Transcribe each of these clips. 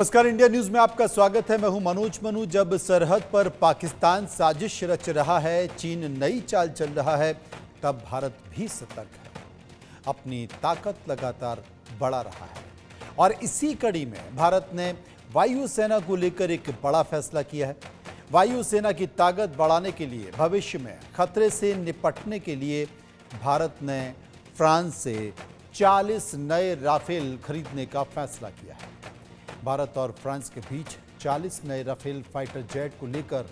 नमस्कार, India news में आपका स्वागत है। मैं हूं मनोज मनु। जब सरहद पर पाकिस्तान साजिश रच रहा है, चीन नई चाल चल रहा है, तब भारत भी सतर्क है। अपनी ताकत लगातार बढ़ा रहा है और इसी कड़ी में भारत ने वायुसेना को लेकर एक बड़ा फैसला किया है। वायुसेना की ताकत बढ़ाने के लिए, भविष्य में खतरे से निपटने के लिए भारत ने फ्रांस से 40 नए राफेल खरीदने का फैसला किया है। भारत और फ्रांस के बीच 40 नए राफेल फाइटर जेट को लेकर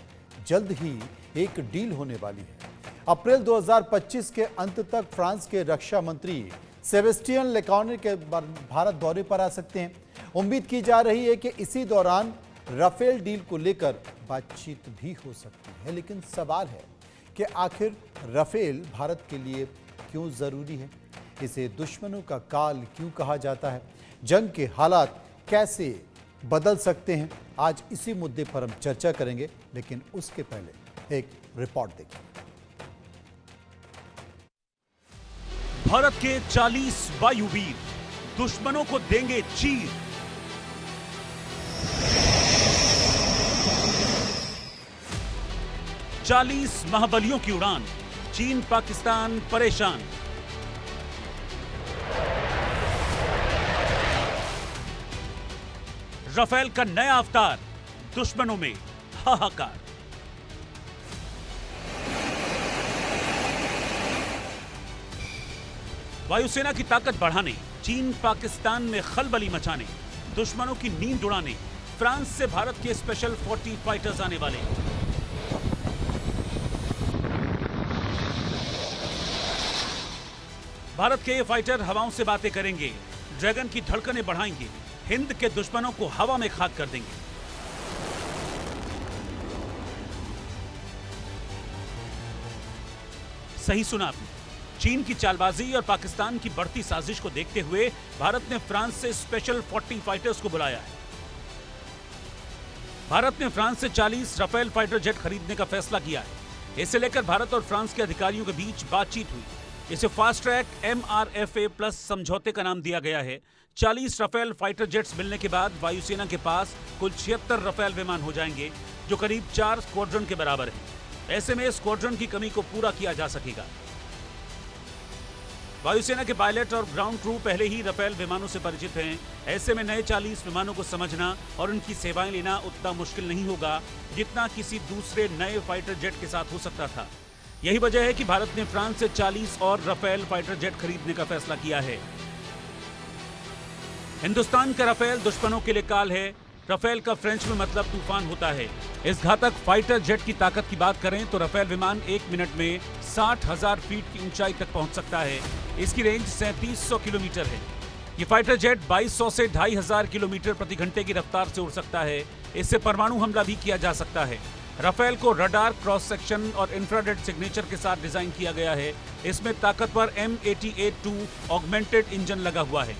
जल्द ही एक डील होने वाली है। अप्रैल 2025 के अंत तक फ्रांस के रक्षा मंत्री सेबेस्टियन लेकार्ने के भारत दौरे पर आ सकते हैं। उम्मीद की जा रही है कि इसी दौरान राफेल डील को लेकर बातचीत भी हो सकती है। लेकिन सवाल है कि आखिर राफेल भारत के लिए क्यों जरूरी है? इसे दुश्मनों का काल क्यों कहा जाता है? जंग के हालात कैसे बदल सकते हैं? आज इसी मुद्दे पर हम चर्चा करेंगे, लेकिन उसके पहले एक रिपोर्ट देखिए। भारत के 40 वायुवीर दुश्मनों को देंगे चीर। चालीस महाबलियों की उड़ान, चीन पाकिस्तान परेशान। राफेल का नया अवतार, दुश्मनों में हाहाकार। वायुसेना की ताकत बढ़ाने, चीन पाकिस्तान में खलबली मचाने, दुश्मनों की नींद उड़ाने फ्रांस से भारत के स्पेशल 40 फाइटर्स आने वाले। भारत के ये फाइटर हवाओं से बातें करेंगे, ड्रैगन की धड़कनें बढ़ाएंगे, हिंद के दुश्मनों को हवा में खाक कर देंगे। सही सुना आपने, चीन की चालबाजी और पाकिस्तान की बढ़ती साजिश को देखते हुए भारत ने फ्रांस से स्पेशल 40 फाइटर्स को बुलाया है। भारत ने फ्रांस से 40 राफेल फाइटर जेट खरीदने का फैसला किया है। इसे लेकर भारत और फ्रांस के अधिकारियों के बीच बातचीत हुई। इसे फास्ट ट्रैक MRFA प्लस समझौते का नाम दिया गया है। 40 राफेल फाइटर जेट्स मिलने के बाद वायुसेना के पास कुल 76 राफेल विमान हो जाएंगे, जो करीब 4 स्क्वाड्रन के बराबर है। ऐसे में स्क्वाड्रन की कमी को पूरा किया जा सकेगा। वायुसेना के पायलट और ग्राउंड क्रू पहले ही राफेल विमानों से परिचित हैं। ऐसे में नए 40 विमानों को समझना और उनकी सेवाएं लेना उतना मुश्किल नहीं होगा जितना किसी दूसरे नए फाइटर जेट के साथ हो सकता था। यही वजह है कि भारत ने फ्रांस से 40 और राफेल फाइटर जेट खरीदने का फैसला किया है। हिंदुस्तान का राफेल दुश्मनों के लिए काल है। राफेल का फ्रेंच में मतलब तूफान होता है। इस घातक फाइटर जेट की ताकत की बात करें तो राफेल विमान 1 मिनट में 60,000 फीट की ऊंचाई तक पहुंच सकता है। इसकी रेंज 3700 किलोमीटर है। ये फाइटर जेट 2200 से 2500 किलोमीटर प्रति घंटे की रफ्तार से उड़ सकता है। इससे परमाणु हमला भी किया जा सकता है। राफेल को रडार, क्रॉस सेक्शन और इंफ्रारेड सिग्नेचर के साथ डिजाइन किया गया है। इसमें ताकतवर M88-2 ऑगमेंटेड इंजन लगा हुआ है।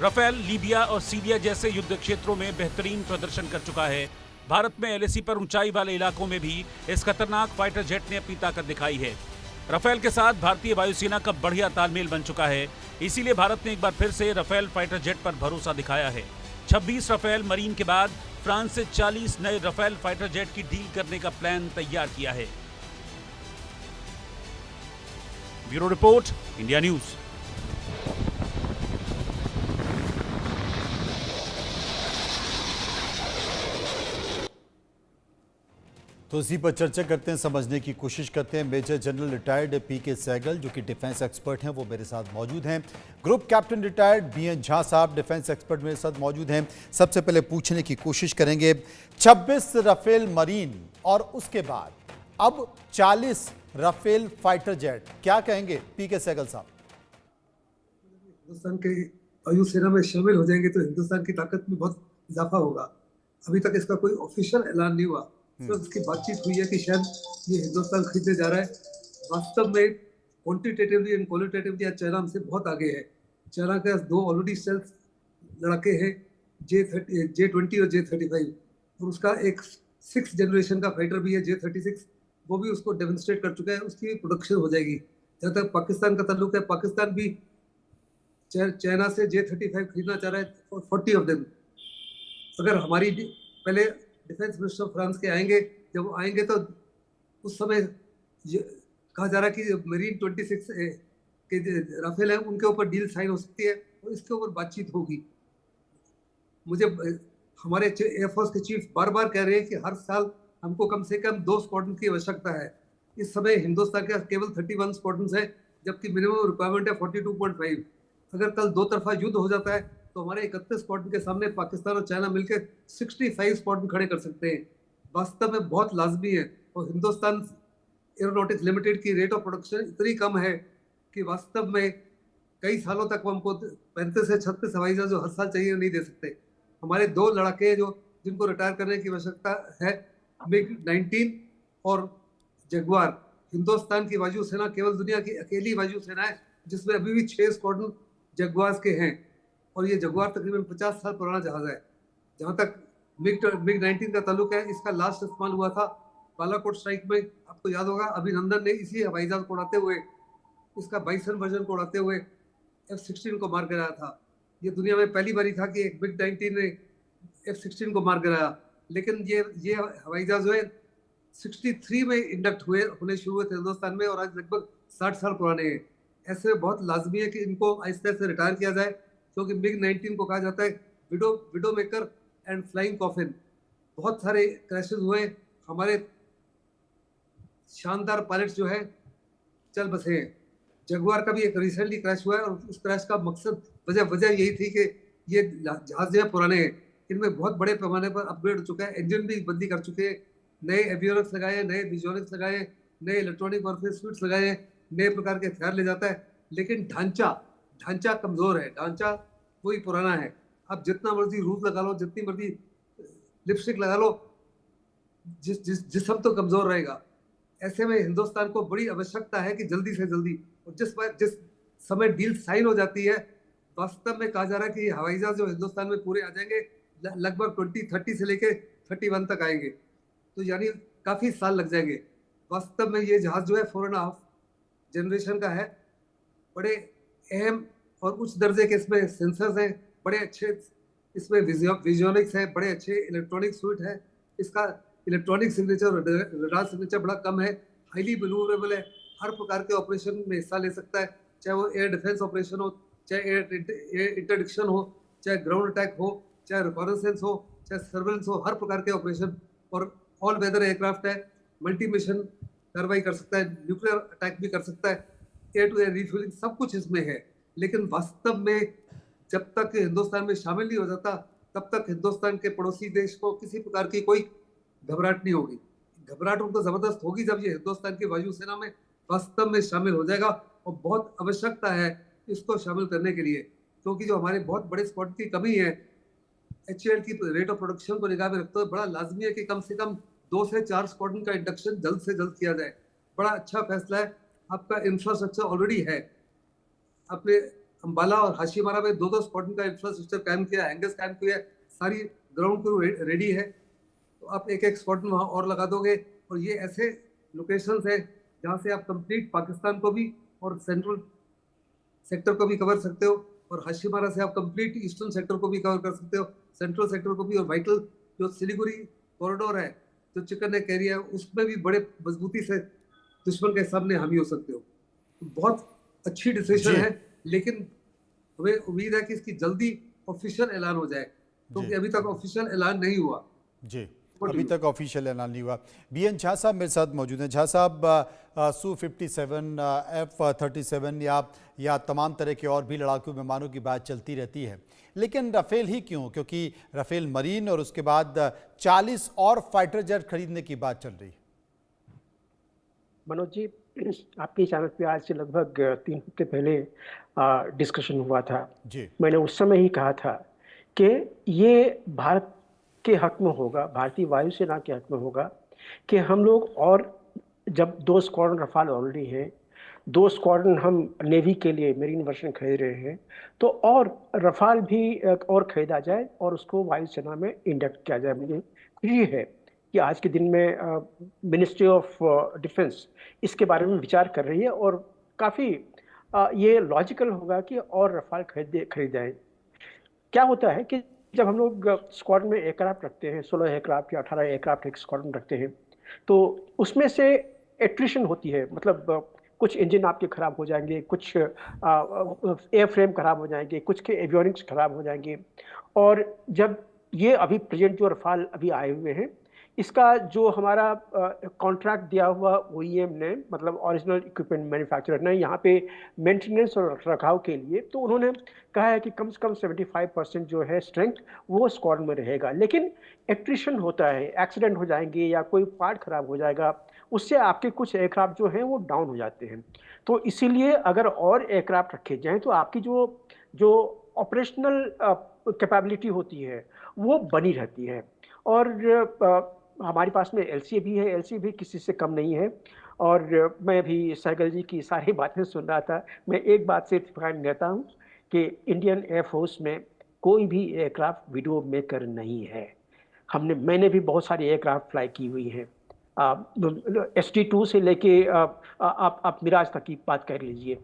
राफेल लीबिया और सीरिया जैसे युद्ध क्षेत्रों में बेहतरीन प्रदर्शन कर चुका है। भारत में LAC पर ऊंचाई वाले इलाकों में भी इस खतरनाक फाइटर जेट ने अपनी ताकत दिखाई है। राफेल के साथ भारतीय वायुसेना का बढ़िया तालमेल बन चुका है। इसीलिए भारत ने एक बार फिर से राफेल फाइटर जेट पर भरोसा दिखाया है। 26 राफेल मरीन के बाद फ्रांस से 40 नए राफेल फाइटर जेट की डील करने का प्लान तैयार किया है। Bureau report, India news. तो इसी पर चर्चा करते हैं, समझने की कोशिश करते हैं। Major general retired PK Sehgal, जो कि डिफेंस एक्सपर्ट हैं, वो मेरे साथ मौजूद हैं। Group captain retired BN Jha साहब, डिफेंस एक्सपर्ट, मेरे साथ मौजूद हैं। सबसे पहले पूछने की कोशिश करेंगे, 26 राफेल मरीन और उसके बाद अब 40 राफेल फाइटर जेट, क्या कहेंगे PK सहगल साहब? हिंदुस्तान के वायुसेना में शामिल हो जाएंगे तो हिंदुस्तान की ताकत में बहुत इजाफा होगा। अभी तक इसका कोई ऑफिशियल ऐलान नहीं हुआ, तो उसकी बातचीत हुई है कि शायद ये हिंदुस्तान खरीदने जा रहा है। वास्तव में क्वांटिटेटिवली एंड क्वालिटेटिवली आज चाइना हमसे बहुत आगे है। चाइना के पास 2 ऑलरेडी स्टेल्थ लड़ाके हैं, J20 और J35, और उसका एक 6th जनरेशन का फाइटर भी है J36, वो भी उसको डेमोन्स्ट्रेट कर चुका है। उसकी प्रोडक्शन हो जाएगी। जहाँ तक पाकिस्तान का ताल्लुक है, पाकिस्तान भी चाइना से J-35 खरीदना चाह रहा है 40 ऑफ देम। अगर हमारी पहले डिफेंस मिनिस्टर फ्रांस के आएंगे, जब वो आएंगे तो उस समय कहा जा रहा है कि मरीन 26 के राफेल है उनके ऊपर डील साइन हो सकती है और इसके ऊपर बातचीत होगी। मुझे हमारे एयरफोर्स के चीफ बार बार कह रहे हैं कि हर साल हमको कम से कम 2 स्क्वाड्रन की आवश्यकता है। इस समय हिंदुस्तान के केवल 31 स्क्वाड्रन है, जबकि मिनिमम रिक्वायरमेंट है 42.5। अगर कल दो तरफा युद्ध हो जाता है तो हमारे 31 स्क्वाड्रन के सामने पाकिस्तान और चाइना मिलकर 65 स्क्वाड्रन खड़े कर सकते हैं। वास्तव में बहुत लाजमी है। और हिंदुस्तान एरोनॉटिक्स लिमिटेड की रेट ऑफ प्रोडक्शन इतनी कम है कि वास्तव में कई सालों तक हमको 35 से 36 हवाई जहाज जो हर साल चाहिए नहीं दे सकते। हमारे 2 लड़ाके जो जिनको रिटायर करने की आवश्यकता है, MiG-19 और जगुआर। हिंदुस्तान की वायुसेना केवल दुनिया की अकेली वायुसेना है जिसमें अभी भी 6 स्क्वाड्रन जगुआर के हैं और ये जगुआर तकरीबन 50 साल पुराना जहाज है। जहां तक MiG-19 का ताल्लुक है, इसका लास्ट इस्तेमाल हुआ था बालाकोट स्ट्राइक में। आपको याद होगा अभिनंदन ने इसी हवाई जहाज को उड़ाते हुए, इसका बाइसन वर्जन को उड़ाते हुए F-16 को मार गिराया था। ये दुनिया में पहली बारी था कि एक MiG-19 ने F-16 को मार गिराया। लेकिन ये हवाई जहाज जो है 63 में इंडक्ट होने शुरू हुए थे हिंदुस्तान में और आज लगभग 60 साल पुराने हैं। ऐसे में बहुत लाजमी है कि इनको आहिस्ते से रिटायर किया जाए, क्योंकि MiG-19 को कहा जाता है window maker and flying coffin. बहुत सारे क्रैशेस हुए, हमारे शानदार पायलट्स जो है चल बसे हैं। जगुआर का भी एक रिसेंटली क्रैश हुआ है और उस क्रैश का मकसद वजह यही थी कि ये जहाज जो है पुराने हैं, इनमें बहुत बड़े पैमाने पर अपग्रेड हो चुका है, इंजन भी बदली कर चुके हैं, नए एवियोनिक्स लगाए, नए विजोनिक्स लगाए, नए इलेक्ट्रॉनिक वॉरफेयर स्विट्स लगाए, नए प्रकार के हथियार ले जाता है। लेकिन ढांचा कमजोर है, ढांचा वही पुराना है। अब जितना मर्जी रूप लगा लो, जितनी मर्जी लिपस्टिक लगा लो, जिस्म तो कमजोर रहेगा। ऐसे में हिंदुस्तान को बड़ी आवश्यकता है कि जल्दी से जल्दी, और जिस समय डील साइन हो जाती है, वास्तव में कहा जा रहा है कि हवाई जहाज जो हिंदुस्तान में पूरे आ जाएंगे, लगभग 2030 से लेके 31 तक आएंगे, तो यानी काफी साल लग जाएंगे। वास्तव में ये जहाज जो है 4.5 जनरेशन का है। बड़े अहम और उच्च दर्जे के इसमें सेंसर्स हैं, बड़े अच्छे इसमें विजोनिक्स है, बड़े अच्छे इलेक्ट्रॉनिक सूट है। इसका इलेक्ट्रॉनिक सिग्नेचर और रडार सिग्नेचर बड़ा कम है, हाईली मैन्यूवरेबल है, हर प्रकार के ऑपरेशन में हिस्सा ले सकता है, चाहे वो एयर डिफेंस ऑपरेशन हो, चाहे एयर इंटरडिक्शन हो, चाहे ग्राउंड अटैक हो, चाहे रिकॉनेसेंस हो, चाहे सर्वेलेंस हो, हर प्रकार के ऑपरेशन। और ऑल वेदर एयरक्राफ्ट है, मल्टी मिशन कार्रवाई कर सकता है, न्यूक्लियर अटैक भी कर सकता है, एयर टू एयर रिफ्यूलिंग सब कुछ इसमें है। लेकिन वास्तव में जब तक हिंदुस्तान में शामिल नहीं हो जाता, तब तक हिंदुस्तान के पड़ोसी देश को किसी प्रकार की कोई घबराहट नहीं होगी। घबराहट उनको जबरदस्त होगी जब ये हिंदुस्तान की वायुसेना में वास्तव में शामिल हो जाएगा, और बहुत आवश्यकता है इसको शामिल करने के लिए, क्योंकि जो हमारे बहुत बड़े स्क्वाड की कमी है, HAL की रेट ऑफ प्रोडक्शन को निगाह में रखते हुए बड़ा लाजमी है कि कम से कम 2 से 4 स्क्वाड्रन का इंडक्शन जल्द से जल्द किया जाए। बड़ा अच्छा फैसला है। आपका इंफ्रास्ट्रक्चर ऑलरेडी है, अपने अंबाला और हाशीमारा में 2-2 स्क्वाड्रन का इंफ्रास्ट्रक्चर कायम किया, हैंगर्स कायम किया, सारी ग्राउंड क्रू रेडी है। तो आप एक स्क्वाड्रन वहाँ और लगा दोगे, और ये ऐसे लोकेशंस है जहाँ से आप कंप्लीट पाकिस्तान को भी और सेंट्रल सेक्टर को भी कवर सकते हो, और हाशीमारा से आप कंप्लीट ईस्टर्न सेक्टर को भी कवर कर सकते हो, सेंट्रल सेक्टर को भी, और वाइटल जो सिलीगुड़ी कॉरिडोर है, जो चिकन नेक एरिया है, उसमें भी बड़े मजबूती से दुश्मन के सामने हामी हो सकते हो। तो बहुत अच्छी डिसीजन है, लेकिन हमें उम्मीद है कि इसकी जल्दी ऑफिशियल ऐलान हो जाए, क्योंकि अभी तक ऑफिशियल ऐलान नहीं हुआ। जी, अभी तक ऑफिशियल ऐलान नहीं हुआ। BN झा साहब मेरे साथ मौजूद हैं। झा साहब, Su-57, F-37 या तमाम तरह के और भी लड़ाकू विमानों की बात चलती रहती है, लेकिन राफेल ही क्यों? क्योंकि राफेल मरीन और उसके बाद 40 और फाइटर जेट खरीदने की बात चल रही है। मनोज जी, आपके चैनल पे आज से लगभग 3 हफ्ते पहले डिस्कशन हुआ था जी। मैंने उस समय ही कहा था कि ये भारत के हक में होगा, भारतीय वायुसेना के हक में होगा कि हम लोग, और जब 2 स्क्वाड्रन रफाल ऑलरेडी है, 2 स्क्वाड्रन हम नेवी के लिए मेरीन वर्जन खरीद रहे हैं, तो और रफाल भी और खरीदा जाए और उसको वायुसेना में इंडक्ट किया जाए। मुझे खुशी है कि आज के दिन में मिनिस्ट्री ऑफ डिफेंस इसके बारे में विचार कर रही है और काफ़ी ये लॉजिकल होगा कि और रफाल खरीदें। क्या होता है कि जब हम लोग स्क्वाड में एयरक्राफ्ट रखते हैं, 16 एयरक्राफ्ट या 18 एयरक्राफ्ट एक स्क्वाड में रखते हैं, तो उसमें से एट्रिशन होती है। मतलब कुछ इंजन आपके खराब हो जाएंगे, कुछ एयर फ्रेम खराब हो जाएंगे, कुछ के एवियोनिक्स खराब हो जाएंगे। और जब ये अभी प्रेजेंट जो रफाल अभी आए हुए हैं, इसका जो हमारा कॉन्ट्रैक्ट दिया हुआ ओईएम ने, मतलब ओरिजिनल इक्विपमेंट मैन्युफैक्चरर ने, यहाँ पे मेंटेनेंस और रखरखाव के लिए, तो उन्होंने कहा है कि कम से कम 75% जो है स्ट्रेंथ वो स्क्वाड में रहेगा। लेकिन एट्रिशन होता है, एक्सीडेंट हो जाएंगे या कोई पार्ट खराब हो जाएगा, उससे आपके कुछ एयरक्राफ्ट जो हैं वो डाउन हो जाते हैं। तो इसीलिए अगर और एयरक्राफ्ट रखे जाएं तो आपकी जो जो ऑपरेशनल कैपेबिलिटी होती है वो बनी रहती है। और हमारे पास में एलसीए भी है, एलसीए भी किसी से कम नहीं है। और मैं भी सहगल जी की सारी बातें सुन रहा था। मैं एक बात से इत्तेफाक रहता हूँ कि इंडियन एयरफोर्स में कोई भी एयरक्राफ्ट वीडियो मेकर नहीं है। मैंने भी बहुत सारी एयरक्राफ्ट फ्लाई की हुई हैं, SD2 से लेके आप मिराज तक की बात कर लीजिए,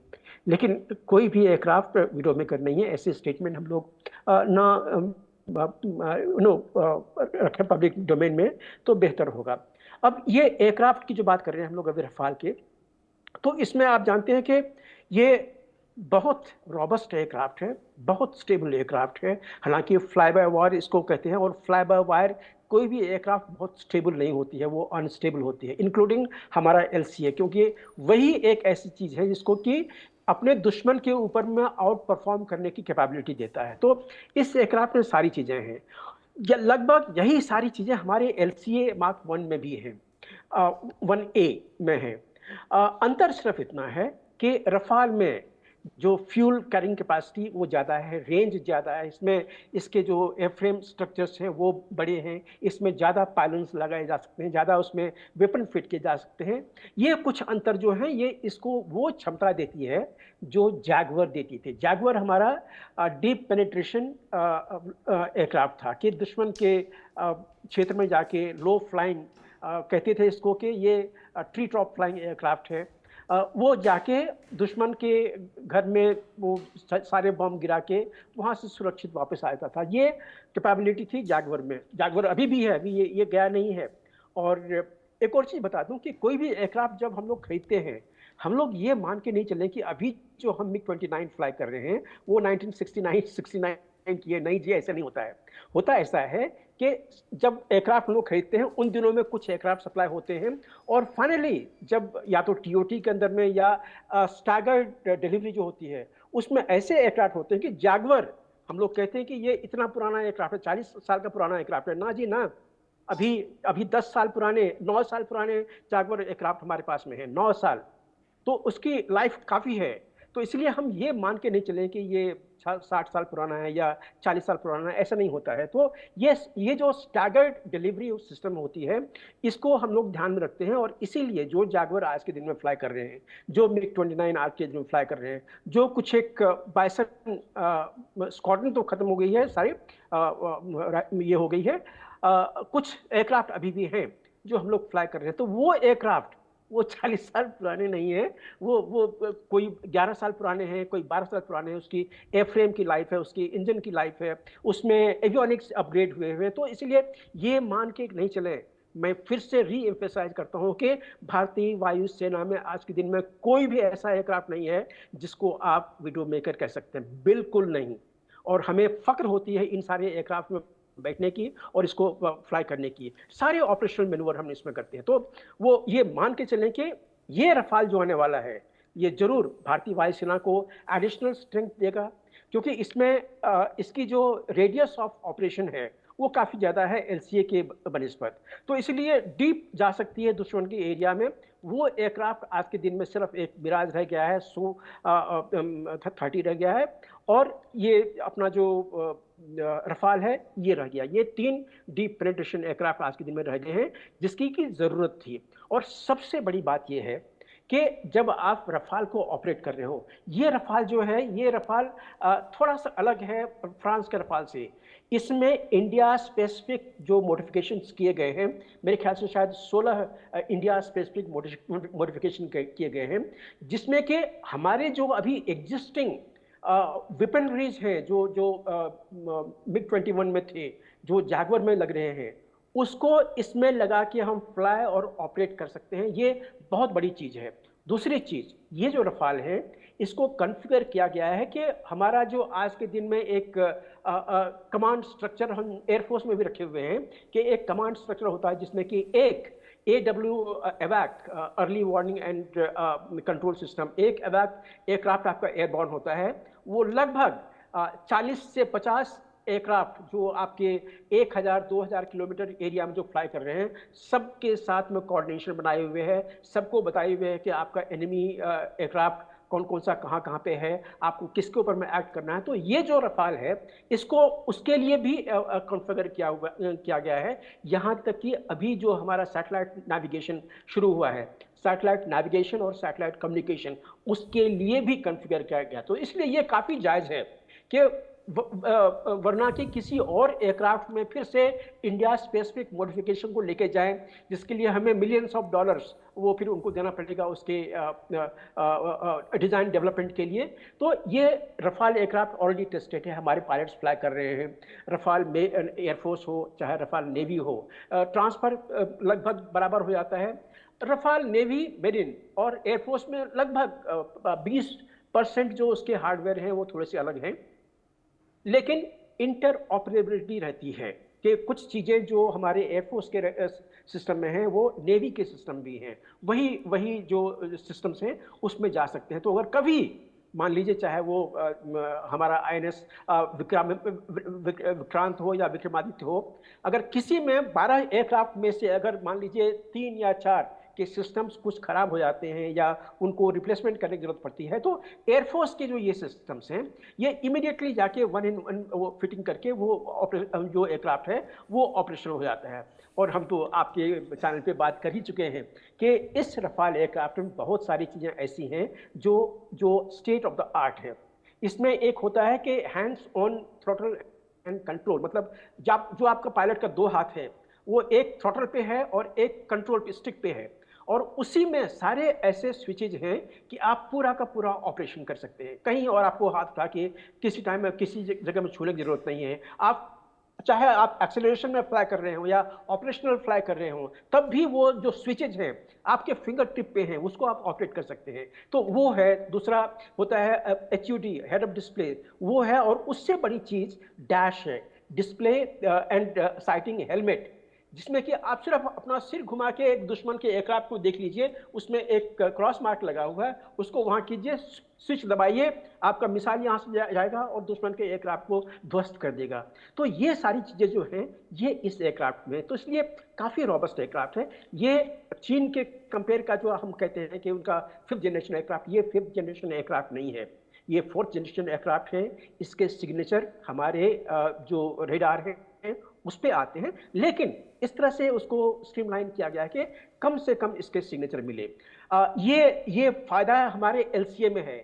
लेकिन कोई भी एयरक्राफ्ट वीडियो मेकर नहीं है। ऐसे स्टेटमेंट हम लोग ना रखें पब्लिक डोमेन में तो बेहतर होगा। अब ये एयरक्राफ्ट की जो बात कर रहे हैं हम लोग अभी रफाल के, तो इसमें आप जानते हैं कि ये बहुत रॉबस्ट एयरक्राफ्ट है, बहुत स्टेबल एयरक्राफ्ट है। हालांकि फ्लाई बाय वायर इसको कहते हैं, और फ्लाई बाय वायर कोई भी एयरक्राफ्ट बहुत स्टेबल नहीं होती है, वो अनस्टेबल होती है, इंक्लूडिंग हमारा एलसीए, क्योंकि वही एक ऐसी चीज़ है जिसको कि अपने दुश्मन के ऊपर में आउट परफॉर्म करने की कैपेबिलिटी देता है। तो इस एयरक्राफ्ट में सारी चीज़ें हैं, लगभग यही सारी चीज़ें हमारे एलसीए मार्क 1 में भी हैं, 1A में है। अंतर सिर्फ इतना है कि रफाल में जो फ्यूल कैरिंग कैपेसिटी वो ज़्यादा है, रेंज ज़्यादा है, इसमें इसके जो एयरफ्रेम स्ट्रक्चर्स हैं वो बड़े हैं, इसमें ज़्यादा पायलन्स लगाए जा सकते हैं, ज़्यादा उसमें वेपन फिट किए जा सकते हैं। ये कुछ अंतर जो हैं ये इसको वो क्षमता देती है जो जैगुआर देती थी। जैगुआर हमारा डीप पेनिट्रेशन एयरक्राफ्ट था कि दुश्मन के क्षेत्र में जाके लो फ्लाइंग, कहते थे इसको कि ये ट्री टॉप फ्लाइंग एयरक्राफ्ट है, वो जाके दुश्मन के घर में वो सारे बम गिरा के वहाँ से सुरक्षित वापस आ जाता था। ये कैपेबिलिटी थी जैगुआर में। जैगुआर अभी भी है, अभी ये गया नहीं है। और एक और चीज़ बता दूं कि कोई भी एयरक्राफ्ट जब हम लोग खरीदते हैं, हम लोग ये मान के नहीं चलें कि अभी जो हम MiG-29 फ्लाई कर रहे हैं वो 1969 की है। नहीं जी, ऐसा नहीं होता है। होता ऐसा है कि जब एयरक्राफ्ट लोग खरीदते हैं उन दिनों में कुछ एयरक्राफ्ट सप्लाई होते हैं, और फाइनली जब या तो टीओटी के अंदर में या स्टैगर्ड डिलीवरी जो होती है उसमें ऐसे एयरक्राफ्ट होते हैं कि जैगुआर, हम लोग कहते हैं कि ये इतना पुराना एयरक्राफ्ट है, 40 साल का पुराना एयरक्राफ्ट है। ना जी ना, अभी 10 साल पुराने, 9 साल पुराने जैगुआर एयरक्राफ्ट हमारे पास में है, 9 साल। तो उसकी लाइफ काफ़ी है। तो इसलिए हम ये मान के नहीं चले कि ये 60 साल पुराना है या 40 साल पुराना है, ऐसा नहीं होता है। तो ये जो स्टैगर्ड डिलीवरी सिस्टम होती है इसको हम लोग ध्यान में रखते हैं, और इसीलिए जो जैगुआर आज के दिन में फ्लाई कर रहे हैं, जो MiG-29 आज के दिन में फ्लाई कर रहे हैं, जो कुछ एक बाइसन स्क्वाड्रन तो खत्म हो गई है, सारी ये हो गई है, कुछ एयरक्राफ्ट अभी भी हैं जो हम लोग फ्लाई कर रहे हैं। तो वो एयरक्राफ्ट वो 40 साल पुराने नहीं है, वो कोई 11 साल पुराने हैं, कोई 12 साल पुराने हैं। उसकी एयरफ्रेम की लाइफ है, उसकी इंजन की लाइफ है, उसमें एवियोनिक्स अपग्रेड हुए हैं। तो इसलिए ये मान के नहीं चले, मैं फिर से री एम्फेसाइज करता हूँ कि भारतीय वायुसेना में आज के दिन में कोई भी ऐसा एयरक्राफ्ट नहीं है जिसको आप वीडियो मेकर कह सकते हैं, बिल्कुल नहीं। और हमें फक्र होती है इन सारे एयरक्राफ्ट में बैठने की और इसको फ्लाई करने की। सारे ऑपरेशनल मैनूवर हम इसमें करते हैं। तो वो ये मान के चलें कि ये रफाल जो आने वाला है ये जरूर भारतीय वायुसेना को एडिशनल स्ट्रेंथ देगा, क्योंकि इसमें इसकी जो रेडियस ऑफ ऑपरेशन है वो काफ़ी ज़्यादा है एलसीए के बनिस्बत। तो इसलिए डीप जा सकती है दुश्मन के एरिया में। वो एयरक्राफ्ट आज के दिन में सिर्फ एक मिराज रह गया है, Su-30 रह गया है, और ये अपना जो रफाल है ये रह गया। ये 3 डीप पेनिट्रेशन एयरक्राफ्ट आज के दिन में रह गए हैं जिसकी की ज़रूरत थी। और सबसे बड़ी बात ये है कि जब आप रफाल को ऑपरेट कर रहे हो, ये रफाल जो है, ये रफाल थोड़ा सा अलग है फ्रांस के रफाल से। इसमें इंडिया स्पेसिफिक जो मॉडिफिकेशंस किए गए हैं, मेरे ख्याल से शायद 16 इंडिया स्पेसिफिक मॉडिफिकेशन किए गए हैं, जिसमें कि हमारे जो अभी एग्जिस्टिंग वेपनरीज हैं जो जो MiG-21 में थे, जो जैगुआर में लग रहे हैं, उसको इसमें लगा के हम फ्लाई और ऑपरेट कर सकते हैं। ये बहुत बड़ी चीज़ है। दूसरी चीज़, ये जो रफाल है इसको कॉन्फ़िगर किया गया है कि हमारा जो आज के दिन में एक कमांड स्ट्रक्चर हम एयरफोर्स में भी रखे हुए हैं कि एक कमांड स्ट्रक्चर होता है जिसमें कि एक AWAC early warning and control system, एक एवैक एयरक्राफ्ट आपका एयरबॉर्न होता है, वो लगभग 40 से 50 एयरक्राफ्ट जो आपके 1000-2000 किलोमीटर एरिया में जो फ्लाई कर रहे हैं, सबके साथ में कोऑर्डिनेशन बनाए हुए हैं, सबको बताए हुए हैं कि आपका एनिमी एयरक्राफ्ट कौन कौन सा कहाँ पे है, आपको किसके ऊपर में एक्ट करना है। तो ये जो रफाल है इसको उसके लिए भी कॉन्फ़िगर किया गया है। यहाँ तक कि अभी जो हमारा सैटेलाइट नेविगेशन शुरू हुआ है, सैटेलाइट नेविगेशन और सैटेलाइट कम्युनिकेशन, उसके लिए भी कॉन्फ़िगर किया गया। तो इसलिए ये काफ़ी जायज़ है कि वरना कि किसी और एयरक्राफ्ट में फिर से इंडिया स्पेसिफिक मॉडिफिकेशन को लेके जाएं, जिसके लिए हमें मिलियंस ऑफ डॉलर्स वो फिर उनको देना पड़ेगा उसके डिज़ाइन डेवलपमेंट के लिए। तो ये रफाल एयरक्राफ्ट ऑलरेडी टेस्टेड है, हमारे पायलट्स फ्लाई कर रहे हैं। रफाल में एयरफोर्स हो चाहे रफाल नेवी हो, ट्रांसफ़र लगभग बराबर हो जाता है। रफाल नेवी, मेरिन और एयरफोर्स में लगभग 20% जो उसके हार्डवेयर हैं वो थोड़े से अलग हैं, लेकिन इंटर ऑपरेबिलिटी रहती है कि कुछ चीज़ें जो हमारे एयरफोर्स के सिस्टम में हैं वो नेवी के सिस्टम भी हैं, वही जो सिस्टम्स हैं उसमें जा सकते हैं। तो अगर कभी मान लीजिए चाहे वो हमारा INS विक्रांत हो या विक्रमादित्य हो, अगर किसी में 12 एयरक्राफ्ट में से अगर मान लीजिए 3 या 4 के सिस्टम्स कुछ खराब हो जाते हैं या उनको रिप्लेसमेंट करने की जरूरत पड़ती है, तो एयरफोर्स के जो ये सिस्टम्स हैं ये इमीडिएटली जाके 1 in 1 वो फिटिंग करके वो जो एयरक्राफ्ट है वो ऑपरेशनल हो जाता है। और हम तो आपके चैनल पे बात कर ही चुके हैं कि इस रफाल एयरक्राफ्ट में बहुत सारी चीज़ें ऐसी हैं जो स्टेट ऑफ द आर्ट है। इसमें एक होता है कि hands on throttle and control, मतलब जो आपका पायलट का 2 हाथ है वो एक थ्रॉटल पे है और एक कंट्रोल स्टिक पे है, और उसी में सारे ऐसे स्विचेज हैं कि आप पूरा का पूरा ऑपरेशन कर सकते हैं। कहीं और आपको हाथ उठा के किसी टाइम में किसी जगह में छूने की जरूरत नहीं है। आप चाहे आप एक्सेलरेशन में फ्लाई कर रहे हो या ऑपरेशनल फ्लाई कर रहे हो, तब भी वो जो स्विचेज हैं आपके फिंगर टिप पे हैं, उसको आप ऑपरेट कर सकते हैं। तो वो है। दूसरा होता है HUD, हेड ऑफ डिस्प्ले, वो है। और उससे बड़ी चीज़ डैश है, डिस्प्ले एंड साइटिंग हेलमेट, जिसमें कि आप सिर्फ अपना सिर घुमा के एक दुश्मन के एयरक्राफ्ट को देख लीजिए, उसमें एक क्रॉस मार्क लगा हुआ है, उसको वहां कीजिए, स्विच दबाइए, आपका मिसाइल यहां से जाएगा और दुश्मन के एयरक्राफ्ट को ध्वस्त कर देगा। तो ये सारी चीजें जो हैं ये इस एयरक्राफ्ट में, तो इसलिए काफी रॉबस्ट एयरक्राफ्ट है। ये चीन के कंपेयर का जो हम कहते हैं कि उनका 5th जनरेशन एयरक्राफ्ट, ये 5th जनरेशन एयरक्राफ्ट नहीं है, ये 4th जनरेशन एयरक्राफ्ट है। इसके सिग्नेचर हमारे जो रेडार हैं उस पे आते हैं, लेकिन इस तरह से उसको स्ट्रीमलाइन किया गया है कि कम से कम इसके सिग्नेचर मिले। ये फायदा हमारे LCA में है।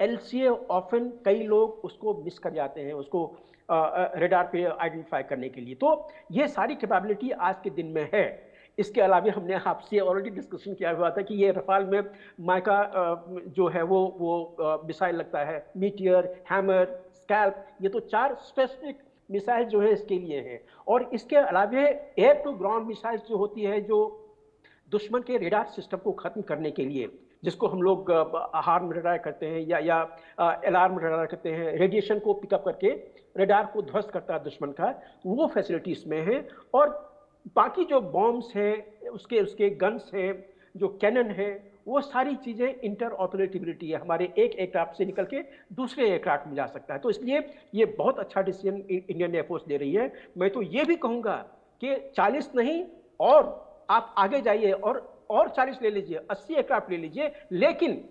LCA ऑफन कई लोग उसको मिस कर जाते हैं, उसको रेडार पे आइडेंटिफाई करने के लिए। तो ये सारी कैपेबिलिटी आज के दिन में है। इसके अलावा हमने आपसे ऑलरेडी डिस्कशन किया हुआ था कि ये रफाल में माइका जो है वो मिसाइल लगता है, मीटियर, हैमर, स्कैल्प, ये तो 4 स्पेसिफिक मिसाइल जो है इसके लिए हैं। और इसके अलावा एयर टू ग्राउंड मिसाइल जो होती है, जो दुश्मन के रेडार सिस्टम को खत्म करने के लिए, जिसको हम लोग हार्म रेडार करते हैं या अलार्म रेडार करते हैं, रेडिएशन को पिकअप करके रेडार को ध्वस्त करता है दुश्मन का, वो फैसिलिटी इसमें है। और बाकी जो बॉम्ब्स हैं, उसके गन्स हैं, जो कैनन है, वो सारी चीज़ें इंटर ऑपरेटिबिलिटी है, हमारे एक एयरक्राफ्ट से निकल के दूसरे एयरक्राफ्ट में जा सकता है। तो इसलिए ये बहुत अच्छा डिसीजन इंडियन एयरफोर्स ले रही है। मैं तो ये भी कहूँगा कि 40 नहीं, और आप आगे जाइए और 40 ले लीजिए, 80 एयरक्राफ्ट ले लीजिए, लेकिन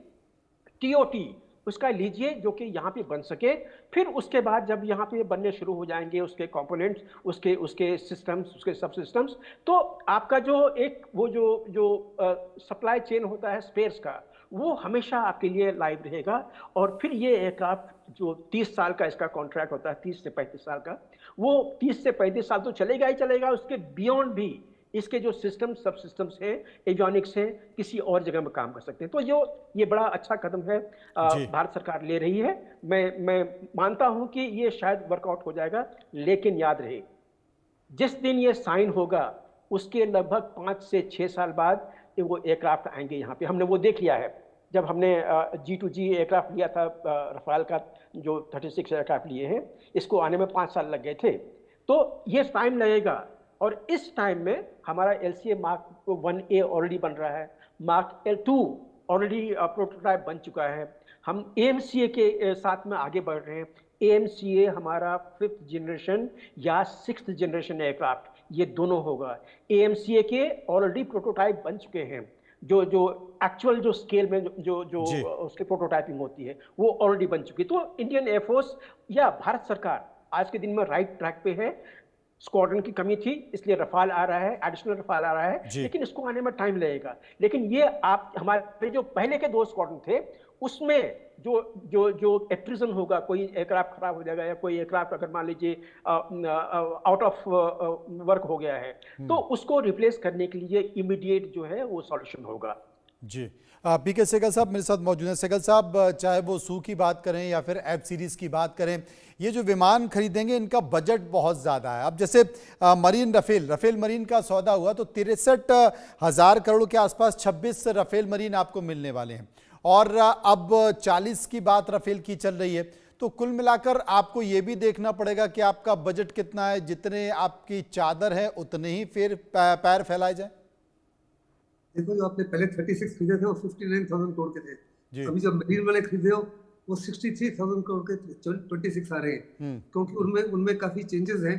TOT उसका लीजिए जो कि यहाँ पे बन सके। फिर उसके बाद जब यहाँ पे बनने शुरू हो जाएंगे उसके कंपोनेंट्स, उसके सिस्टम्स, उसके सब सिस्टम्स, तो आपका जो एक वो जो सप्लाई चेन होता है स्पेयर्स का, वो हमेशा आपके लिए लाइव रहेगा। और फिर ये एयरक्राफ्ट जो 30 साल का इसका कॉन्ट्रैक्ट होता है, 30 से 35 साल का, वो 30 से 35 साल तो चलेगा ही चलेगा, उसके बियॉन्ड भी इसके जो सिस्टम सब सिस्टम्स हैं, एवियोनिक्स हैं, किसी और जगह में काम कर सकते हैं। तो ये बड़ा अच्छा कदम है भारत सरकार ले रही है। मैं मानता हूं कि ये शायद वर्कआउट हो जाएगा, लेकिन याद रहे जिस दिन ये साइन होगा उसके लगभग 5 से 6 साल बाद वो एयरक्राफ्ट आएंगे यहाँ पे। हमने वो देख लिया है जब हमने G2G एयरक्राफ्ट लिया था, रफाल का जो 36 एयरक्राफ्ट लिए हैं, इसको आने में 5 साल लग गए थे। तो ये टाइम लगेगा, और इस टाइम में हमारा LCA Mark 1A ऑलरेडी बन रहा है, Mark L2 ऑलरेडी प्रोटोटाइप बन चुका है। हम AMCA के साथ में आगे बढ़ रहे हैं। AMCA हमारा 5th जनरेशन या 6th जनरेशन एयरक्राफ्ट, ये दोनों होगा। AMCA के ऑलरेडी प्रोटोटाइप बन चुके हैं, जो एक्चुअल जो स्केल में जो उसकी प्रोटोटाइपिंग होती है वो ऑलरेडी बन चुकी है। तो इंडियन एयरफोर्स या भारत सरकार आज के दिन में राइट ट्रैक पे है। स्क्वाड्रन की कमी थी, इसलिए रफाल आ रहा है, एडिशनल रफाल आ रहा है, लेकिन इसको आने में टाइम लगेगा। लेकिन ये आप हमारे जो पहले के 2 स्क्वाड्रन थे उसमें जो एट्रिजन होगा, कोई एयरक्राफ्ट खराब हो जाएगा या कोई एयरक्राफ्ट अगर मान लीजिए आउट ऑफ वर्क हो गया है, तो उसको रिप्लेस करने के लिए इमीडिएट जो है वो सॉल्यूशन होगा। जी, PK सहगल साहब मेरे साथ मौजूद हैं। सहगल साहब, चाहे वो सू की बात करें या फिर एफ सीरीज की बात करें, ये जो विमान खरीदेंगे इनका बजट बहुत ज़्यादा है। अब जैसे मरीन रफेल मरीन का सौदा हुआ तो 63,000 करोड़ के आसपास 26 रफेल मरीन आपको मिलने वाले हैं, और अब 40 की बात रफेल की चल रही है। तो कुल मिलाकर आपको ये भी देखना पड़ेगा कि आपका बजट कितना है, जितने आपकी चादर है उतने ही फिर पैर फैलाए जाए। देखो, जो आपने पहले 36 खरीदे थे वो 59,000 करोड़ के थे। अभी जो मरीन वाले खरीदे हो वो 63,000 करोड़ के 26 आ रहे हैं, क्योंकि उनमें काफी चेंजेस हैं।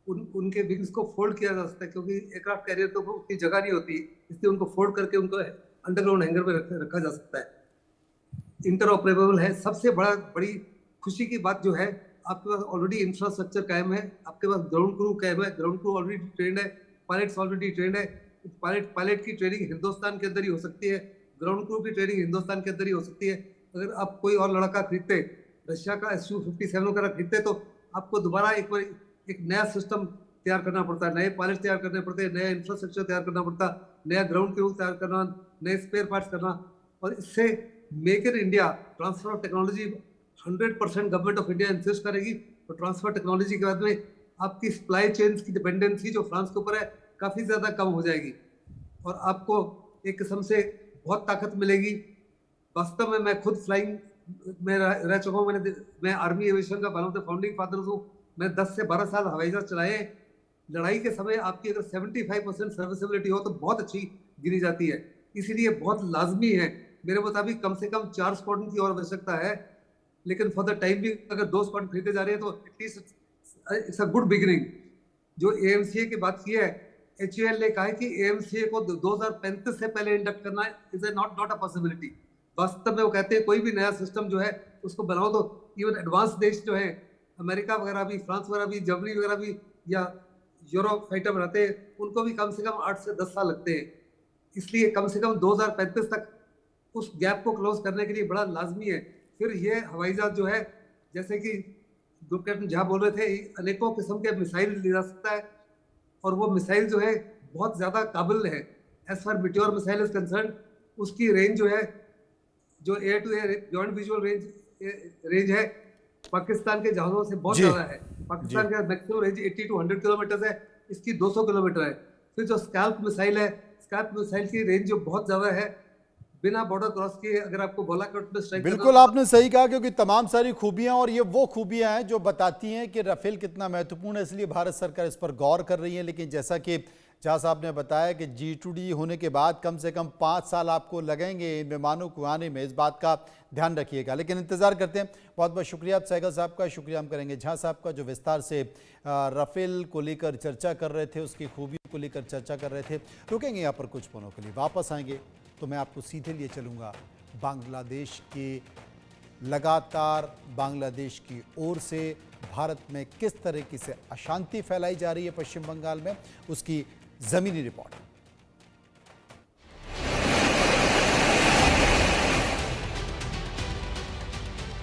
उनके विंग्स को फोल्ड किया जा सकता है, क्योंकि एयरक्राफ्ट कैरियर तो उतनी जगह नहीं होती, इसलिए उनको फोल्ड करके उनको अंडरग्राउंड हैंगर में रखा जा सकता है। इंटरऑपरेबल है। सबसे बड़ी खुशी की बात जो है, आपके पास ऑलरेडी इंफ्रास्ट्रक्चर कायम है, आपके पास ग्राउंड क्रू कायम है, ग्राउंड क्रू ऑलरेडी ट्रेंड है, पायलट्स ऑलरेडी ट्रेंड है। पायलट की ट्रेनिंग हिंदुस्तान के अंदर ही हो सकती है, ग्राउंड क्रू की ट्रेनिंग हिंदुस्तान के अंदर ही हो सकती है। अगर आप कोई और लड़का खरीदते, रशिया का Su-57 वगैरह खरीदते, तो आपको दोबारा एक नया सिस्टम तैयार करना पड़ता है, नए पायलट तैयार करने पड़ते हैं, नया इंफ्रास्ट्रक्चर तैयार करना पड़ता, नया ग्राउंड क्रू तैयार करना, नए स्पेयर पार्ट्स करना। और इससे make in India transfer of technology 100% government of India insist करेगी। तो ट्रांसफर टेक्नोलॉजी के बाद में आपकी सप्लाई चेन की डिपेंडेंसी जो फ्रांस के ऊपर है काफ़ी ज़्यादा कम हो जाएगी, और आपको एक किस्म से बहुत ताकत मिलेगी। वास्तव में मैं खुद फ्लाइंग में रह चुका हूँ, मैं आर्मी एविएशन का one of the founding fathers हूँ। मैं 10 से 12 साल हवाई जहाज चलाए। लड़ाई के समय आपकी अगर 75% सर्विसेबिलिटी हो तो बहुत अच्छी गिनी जाती है, इसीलिए बहुत लाजमी है। मेरे मुताबिक कम से कम 4 स्क्वाड्रन की और आवश्यकता है, लेकिन फॉर द टाइम भी अगर 2 स्क्वाड्रन खरीदे जा रहे हैं तो at least it's a good beginning. जो AMCA की बात की है, HAL ने कहा है कि AMCA को 2035 से पहले इंडक्ट करना इज नॉट अ पॉसिबिलिटी। वास्तव में वो कहते हैं कोई भी नया सिस्टम जो है उसको बनाओ तो इवन एडवांस देश जो है, अमेरिका वगैरह भी, फ्रांस वगैरह भी, जर्मनी वगैरह भी, या यूरोप फाइटर बनाते हैं, उनको भी कम से कम 8 से 10 साल लगते हैं। इसलिए कम से कम 2035 तक उस गैप को क्लोज करने के लिए बड़ा लाजमी है। फिर ये हवाई जहाज जो है, जैसे कि ग्रुप कैप्टन झा बोल रहे थे, अनेकों किस्म के मिसाइल ले जा सकता है, और वो मिसाइल जो है बहुत ज़्यादा काबिल है। As far Meteor missile is concern, उसकी रेंज जो है, जो air to air joint visual range है, पाकिस्तान के जहाज़ों से बहुत ज़्यादा है। पाकिस्तान का मैक्सिमम रेंज 80 to 100 किलोमीटर है, इसकी 200 किलोमीटर है। फिर जो स्कैल्प मिसाइल है, स्कैल्प मिसाइल की रेंज जो बहुत ज़्यादा है, बिना बॉर्डर क्रॉस किए अगर आपको बालाकोट में स्ट्राइक, बिल्कुल आपने सही कहा, क्योंकि तमाम सारी खूबियां, और ये वो खूबियां हैं जो बताती हैं कि राफेल कितना महत्वपूर्ण है, इसलिए भारत सरकार इस पर गौर कर रही है। लेकिन जैसा कि झा साहब ने बताया कि G2D होने के बाद कम से कम 5 साल आपको लगेंगे इन विमानों को आने में, इस बात का ध्यान रखिएगा। लेकिन इंतजार करते हैं। बहुत बहुत शुक्रिया आप सहगल साहब का, शुक्रिया हम करेंगे झा साहब का, जो विस्तार से राफेल को लेकर चर्चा कर रहे थे, उसकी खूबियों को लेकर चर्चा कर रहे थे। रुकेंगे यहाँ पर कुछ पलों के लिए, वापस आएंगे तो मैं आपको सीधे लिए चलूँगा बांग्लादेश के, लगातार बांग्लादेश की ओर से भारत में किस तरीके से अशांति फैलाई जा रही है पश्चिम बंगाल में, उसकी ज़मीनी रिपोर्ट।